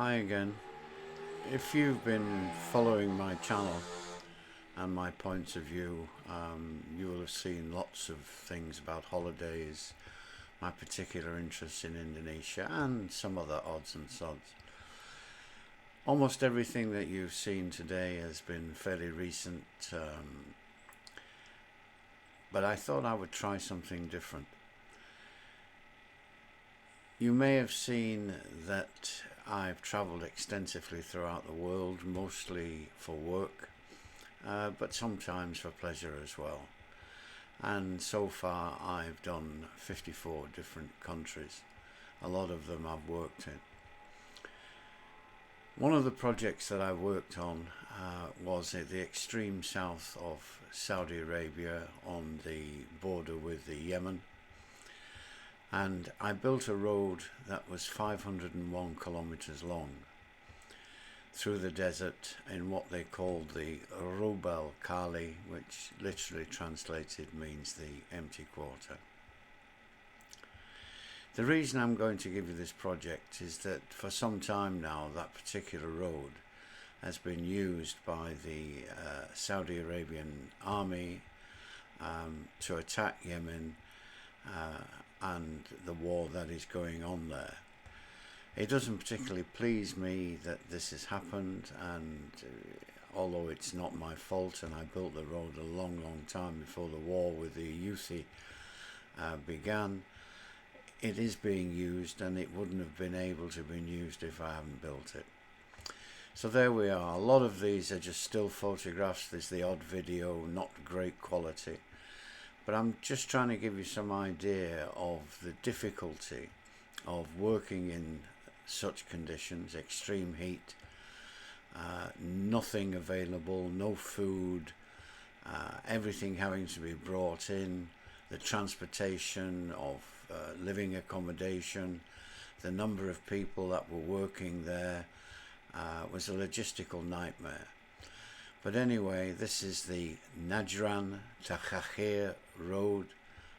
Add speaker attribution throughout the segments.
Speaker 1: Hi again. If you've been following my channel and my points of view, you will have seen lots of things about holidays, my particular interest in Indonesia and some other odds and sods. Almost everything that you've seen today has been fairly recent, but I thought I would try something different. You may have seen that I've travelled extensively throughout the world, mostly for work, but sometimes for pleasure as well. And so far I've done 54 different countries. A lot of them I've worked in. One of the projects that I worked on was at the extreme south of Saudi Arabia on the border with the Yemen. And I built a road that was 501 kilometers long through the desert in what they called the Rub al Khali, which literally translated means the empty quarter. The reason I'm going to give you this project is that for some time now that particular road has been used by the Saudi Arabian army to attack Yemen and the war that is going on there. It doesn't particularly please me that this has happened, and although it's not my fault and I built the road a long time before the war with the Houthi began, it is being used, and it wouldn't have been able to have been used if I hadn't built it. So there we are. A lot of these are just still photographs. There's the odd video, not great quality. But I'm just trying to give you some idea of the difficulty of working in such conditions, extreme heat, nothing available, no food, everything having to be brought in, the transportation of living accommodation, the number of people that were working there was a logistical nightmare. But anyway, this is the Najran to Khakir road,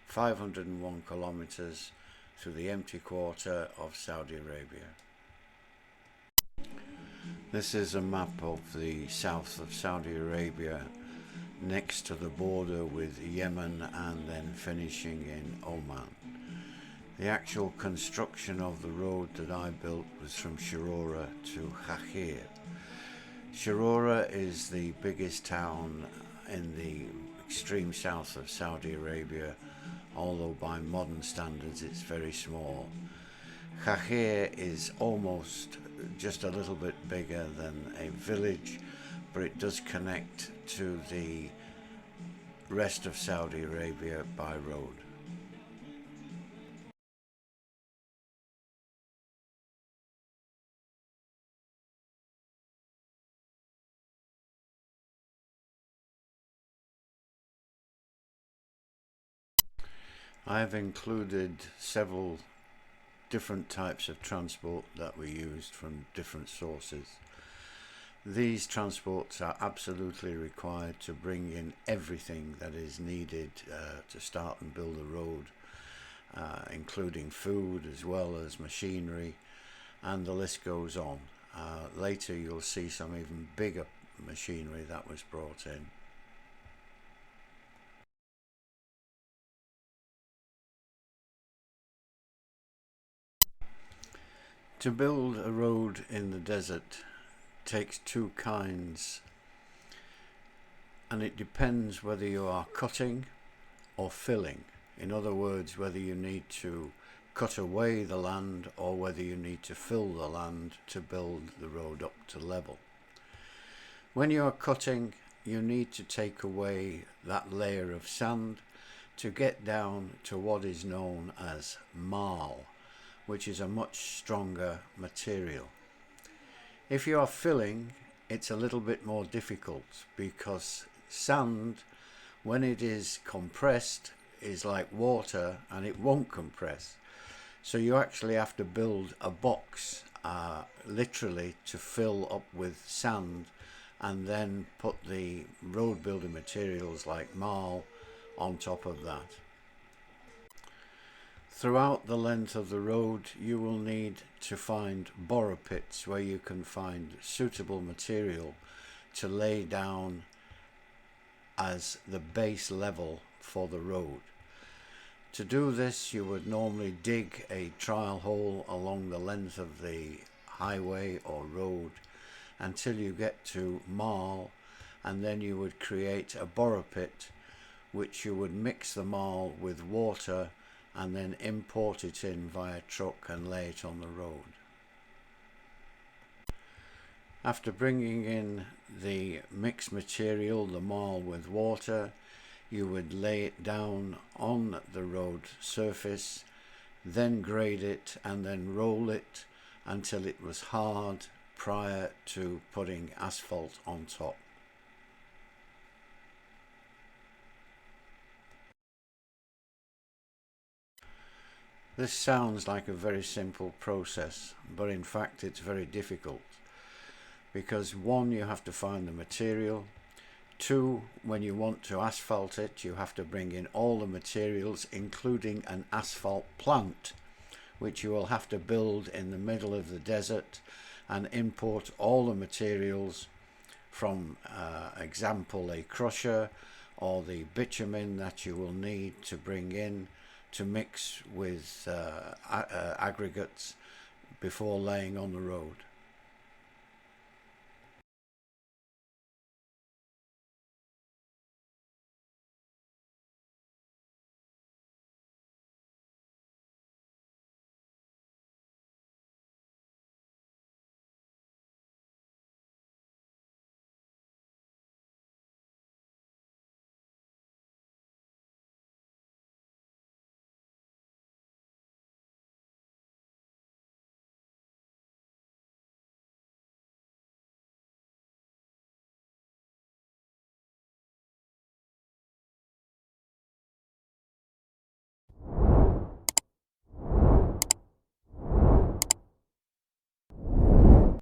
Speaker 1: 501 kilometers through the empty quarter of Saudi Arabia. This is a map of the south of Saudi Arabia next to the border with Yemen and then finishing in Oman. The actual construction of the road that I built was from Shirora to Khakir. Shirora is the biggest town in the extreme south of Saudi Arabia, although by modern standards it's very small. Khakir is almost just a little bit bigger than a village, but it does connect to the rest of Saudi Arabia by road. I've included several different types of transport that we used from different sources. These transports are absolutely required to bring in everything that is needed to start and build a road, including food as well as machinery, and the list goes on. Later you'll see some even bigger machinery that was brought in. To build a road in the desert takes two kinds, and it depends whether you are cutting or filling. In other words, whether you need to cut away the land or whether you need to fill the land to build the road up to level. When you are cutting, you need to take away that layer of sand to get down to what is known as marl, which is a much stronger material. If you are filling, it's a little bit more difficult because sand, when it is compressed, is like water and it won't compress. So you actually have to build a box literally to fill up with sand and then put the road building materials like marl on top of that. Throughout the length of the road, you will need to find borrow pits where you can find suitable material to lay down as the base level for the road. To do this, you would normally dig a trial hole along the length of the highway or road until you get to marl, and then you would create a borrow pit which you would mix the marl with water and then import it in via truck and lay it on the road. After bringing in the mixed material, the marl with water, you would lay it down on the road surface, then grade it and then roll it until it was hard prior to putting asphalt on top. This sounds like a very simple process, but in fact it's very difficult, because one, you have to find the material. Two, when you want to asphalt it, you have to bring in all the materials, including an asphalt plant, which you will have to build in the middle of the desert, and import all the materials from, example, a crusher or the bitumen that you will need to bring in to mix with aggregates before laying on the road.